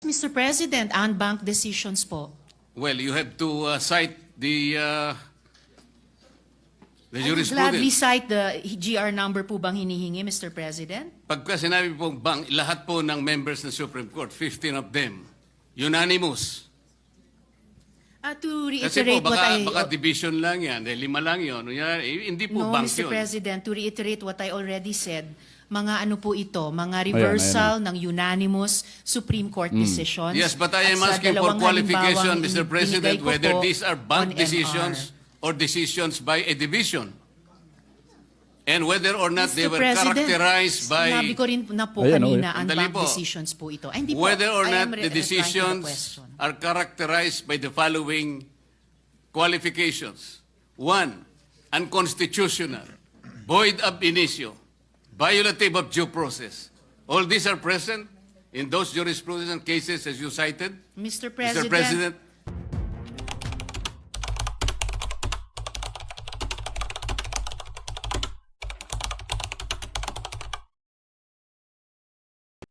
Mr. President, unbanked decisions po. Well, you have to cite the I would gladly jurisprudence. cite the GR number po bang hinihingi, Mr. President? Pagka sinabi pong bank, lahat po ng members ng Supreme Court, 15 of them, unanimous. To Kasi po, reiterate what baka I... division lang yan, 5 lang yun. Hindi po No, bank Mr. yun. President, to reiterate what I already said, mga ano po ito, mga reversal ng unanimous Supreme Court decisions. Yes, but I am At sa asking for dalawang qualification, halimbawang Mr. President, binigay ko whether po these are on bank MR. decisions or decisions by a division. And whether or not they Mr. were President, characterized by... sinabi ko rin na po Ayan, kanina, Sandali unbanked po. decisions po ito. Ay, hindi po. Whether or I am not the replying to the decisions question. are characterized by the following qualifications. 1, unconstitutional, void ab initio, violative of due process. All these are present in those jurisprudence and cases as you cited. Mr. Mr. President, President,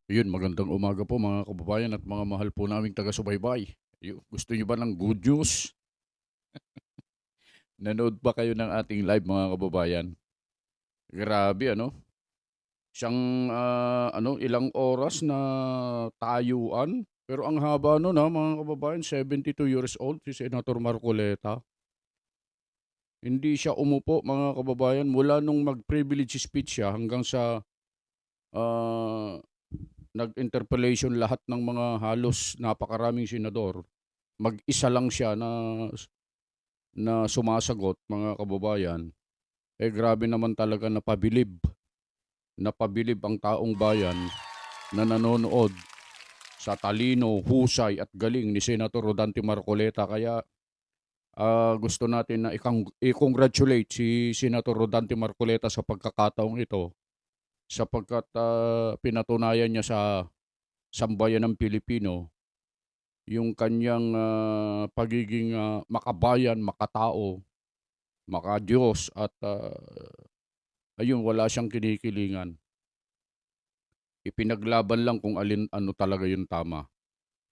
Yun, magandang umaga po mga kababayan at mga mahal po naming taga-subaybay. Gusto niyo ba ng good news? Nanood ba kayo ng ating live mga kababayan? Grabe ano? Siyang ilang oras na tayuan. Pero ang haba nun mga kababayan, 72 years old si Senator Marcoleta. Hindi siya umupo mga kababayan mula nung mag-privilege speech siya hanggang sa nag-interpellation lahat ng mga halos napakaraming senador. Mag-isa lang siya na sumasagot mga kababayan. Grabe naman talaga napabilib. Napabilib ang taong bayan na nanonood sa talino, husay at galing ni Senator Rodante Marcoleta. Kaya gusto natin na i-congratulate si Senator Rodante Marcoleta sa pagkakataong ito sapagkat pinatunayan niya sa sambayan ng Pilipino yung kanyang pagiging makabayan, makatao, makadiyos at ayun, wala siyang kinikilingan. Ipinaglaban lang kung ano talaga yung tama.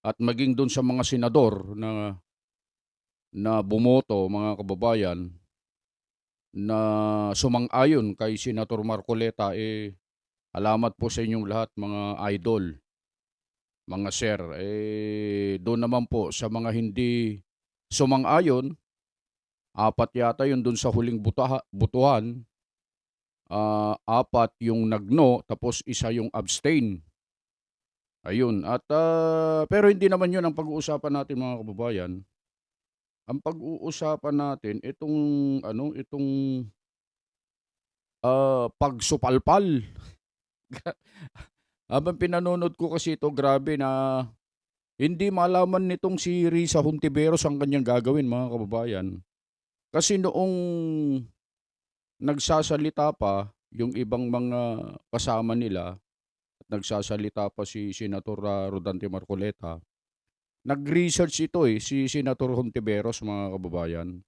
At maging doon sa mga senador na bumoto, mga kababayan, na sumang-ayon kay Senator Marcoleta, alamat po sa inyong lahat mga idol, mga sir. Doon naman po sa mga hindi sumang-ayon, 4 yata yun doon sa huling butuhan, 4 yung nagno, tapos 1 yung abstain. Ayun, at pero hindi naman yun ang pag-uusapan natin mga kababayan. Ang pag-uusapan natin itong pagsupalpal. Habang pinanonood ko kasi ito, grabe na hindi malaman nitong si Risa Hontiveros ang kanyang gagawin mga kababayan. Kasi noong nagsasalita pa yung ibang mga kasama nila at nagsasalita pa si Senator Rodante Marcoleta, nag-research ito si Senator Hontiveros mga kababayan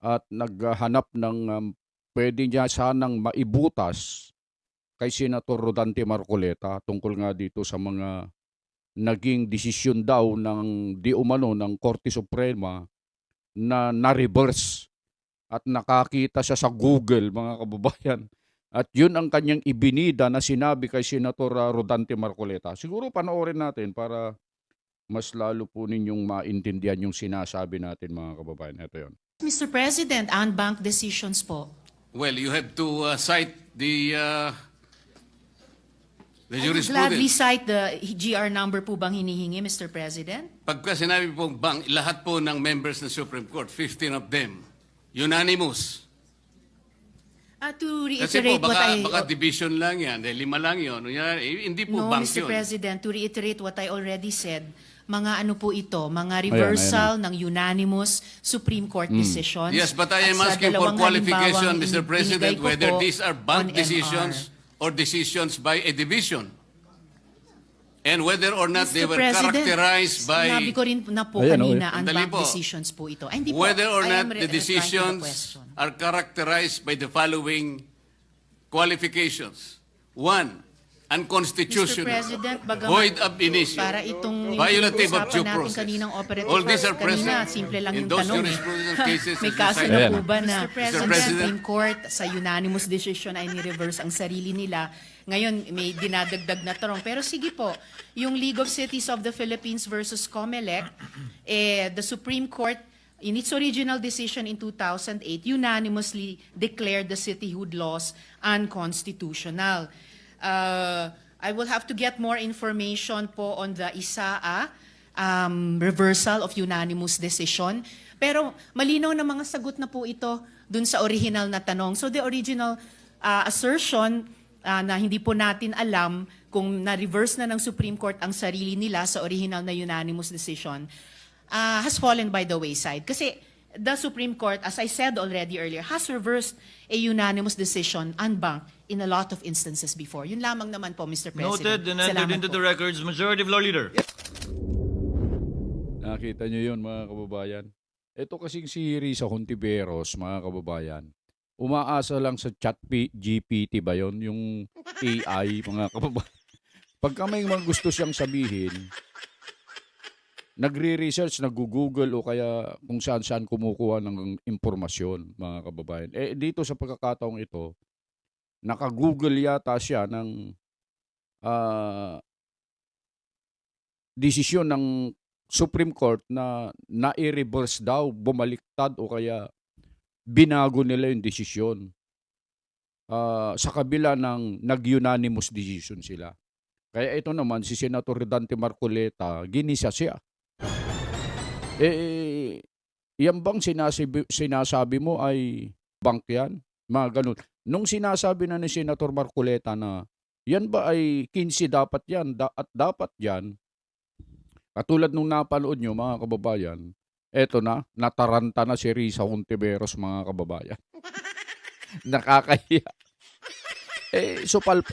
at naghanap ng pwede niya sanang maibutas kay Senator Rodante Marcoleta tungkol nga dito sa mga naging desisyon daw ng di umano ng Korte Suprema na na-reverse at nakakita siya sa Google mga kababayan. At yun ang kanyang ibinida na sinabi kay Senator Rodante Marcoleta. Siguro panoorin natin para mas lalo po ninyong maintindihan yung sinasabi natin mga kababayan. Ito yun. Mr. President, unbanked decisions po. well, you have to cite the I would gladly jurisprudence. cite the GR number po bang hinihingi, Mr. President? Pagka sinabi pong bank, lahat po ng members ng Supreme Court, 15 of them, unanimous. To Kasi po, reiterate what I... baka division lang yan, 5 lang yun. Hindi po No, bank Mr. yun. President, to reiterate what I already said, mga ano po ito, mga reversal ng unanimous Supreme Court decisions. Yes, but I am At sa asking for dalawang qualification, halimbawang Mr. President, binigay ko whether po these are on bank MR. decisions or decisions by a division. And whether or not they Mr. were President, characterized by... sinabi ko rin na po Ayan, kanina, Sandali unbanked po. decisions po ito. Ay, hindi po. Whether or I not am the replying to the decisions question. are characterized by the following qualifications. 1, Mr. unconstitutional, President, bagamat void ab initio, para itong violative of due usapan natin process. kaninang operative All these are kanina, present simple lang in yung those tanong. jurisprudential cases May as you kaso cited. na Ayan. po ba na Mr. ang President. Supreme Court sa unanimous decision ay ni-reverse ang sarili nila? Ngayon, may dinadagdag na tanong. Pero sige po, yung League of Cities of the Philippines versus COMELEC, the Supreme Court, in its original decision in 2008, unanimously declared the cityhood laws unconstitutional. I will have to get more information po on the ISAA reversal of unanimous decision. Pero malinaw na mga sagot na po ito dun sa original na tanong. So the original assertion na hindi po natin alam kung na-reverse na ng Supreme Court ang sarili nila sa original na unanimous decision has fallen by the wayside. Kasi the Supreme Court, as I said already earlier, has reversed a unanimous decision en banc in a lot of instances before. Yun lamang naman po, Mr. President. Noted and entered Salamat into po. the records. Majority Floor Leader. Nakita nyo yun, mga kababayan. Ito kasing si Risa Hontiveros, mga kababayan. Umaasa lang sa chat GPT ba yon, yung AI, mga kababayan. Pagka may mga gusto siyang sabihin, nagre-research, nag-google o kaya kung saan-saan kumukuha ng impormasyon, mga kababayan. Dito sa pagkakataong ito, naka-google yata siya ng desisyon ng Supreme Court na nai-reverse daw, bumaliktad o kaya binago nila yung desisyon sa kabila ng nag-unanimous decision sila. Kaya ito naman, si Senator Rodante Marcoleta, ginisa siya. Yan bang sinasabi mo ay bank yan? Mga ganun. Nung sinasabi na ni Senator Marcoleta na yan ba ay 15 dapat yan at dapat yan, katulad nung napanood nyo, mga kababayan, eto na, nataranta na si Risa Hontiveros, mga kababayan. Nakakahiya.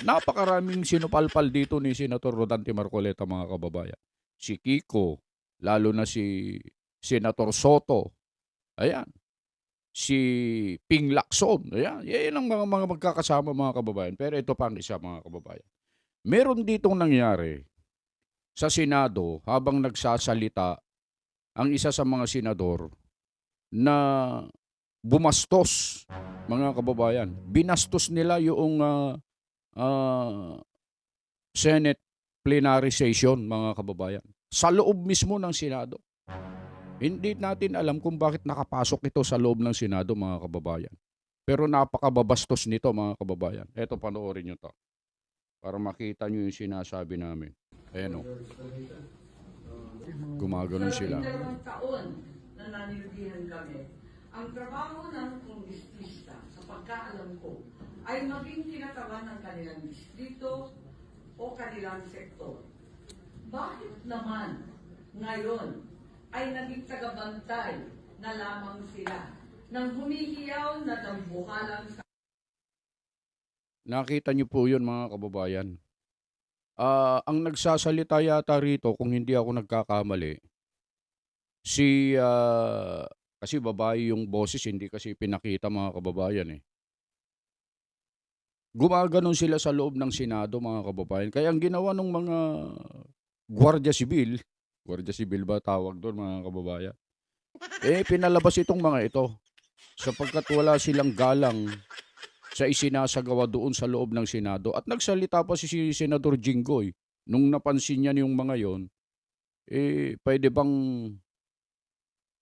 Napakaraming sinupalpal dito ni Senator Rodante Marcoleta, mga kababayan. Si Kiko, lalo na si Senator Soto, ayan. Si Ping Lacson, ayan. Yan ang mga magkakasama, mga kababayan. Pero ito pa ang isa, mga kababayan. Meron ditong nangyari sa Senado habang nagsasalita ang isa sa mga senador na bumastos, mga kababayan. Binastos nila yung Senate plenary session, mga kababayan. Sa loob mismo ng Senado. Hindi natin alam kung bakit nakapasok ito sa loob ng Senado, mga kababayan. Pero napakababastos nito, mga kababayan. Eto, panoorin nyo to. Para makita nyo yung sinasabi namin. Ayan o. Gumagano'n sila. Sa dalawang taon na nanilbihan kami, ang trabaho ng kongressista, sa pagkaalam ko, ay maging kinatawan ng kanilang distrito o kanilang sektor. Bakit naman ngayon ay naging tagabantay na lamang sila ng humihiyaw na dambuhalang sa Nakita niyo po yun, mga kababayan. Ang nagsasalita yata rito, kung hindi ako nagkakamali, kasi babae yung boses, hindi kasi pinakita, mga kababayan eh. Gumaganon sila sa loob ng Senado, mga kababayan. Kaya ang ginawa ng mga Guardia Civil ba tawag doon, mga kababayan? Pinalabas itong mga ito sapagkat wala silang galang sa isinasagawa doon sa loob ng Senado. At nagsalita pa si Senador Jinggoy. Nung napansin niya yung mga yon, pwede bang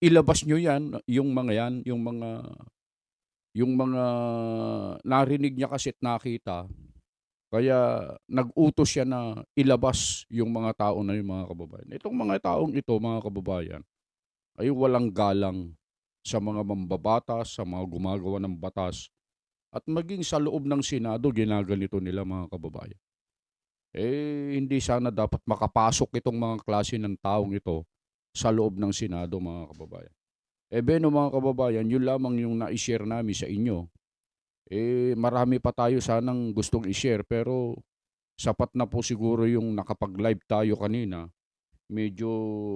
ilabas nyo yan, yung mga narinig niya kasi at nakita. Kaya nag-utos siya na ilabas yung mga tao na yung mga kababayan. Itong mga taong ito, mga kababayan, ay walang galang sa mga mambabatas, sa mga gumagawa ng batas, at maging sa loob ng Senado, ginaganito nila, mga kababayan. Hindi sana dapat makapasok itong mga klase ng taong ito sa loob ng Senado, mga kababayan. Beno, mga kababayan, yun lamang yung na-share namin sa inyo. Marami pa tayo sanang gustong i-share, pero sapat na po siguro yung nakapag-live tayo kanina. Medyo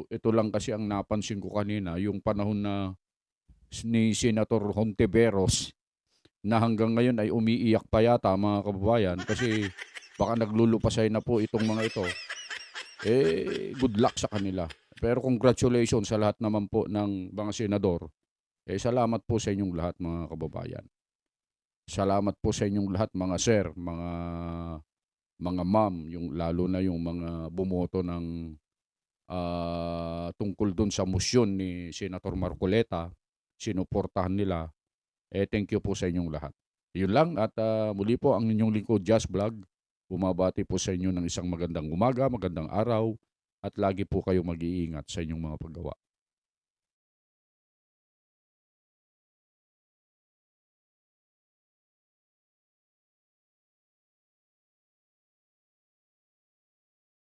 ito lang kasi ang napansin ko kanina, yung panahon na ni Senator Hontiveros na hanggang ngayon ay umiiyak pa yata, mga kababayan, kasi baka naglulupasay na po itong mga ito, good luck sa kanila. Pero congratulations sa lahat naman po ng mga senador. Salamat po sa inyong lahat mga kababayan. Salamat po sa inyong lahat mga sir, mga ma'am, lalo na yung mga bumoto ng tungkol dun sa motion ni Senator Marcoleta, sinuportahan nila. Thank you po sa inyong lahat. Yun lang at muli po ang inyong lingkod Just Vlog. Bumabati po sa inyo ng isang magandang umaga, magandang araw at lagi po kayo mag-iingat sa inyong mga paggawa.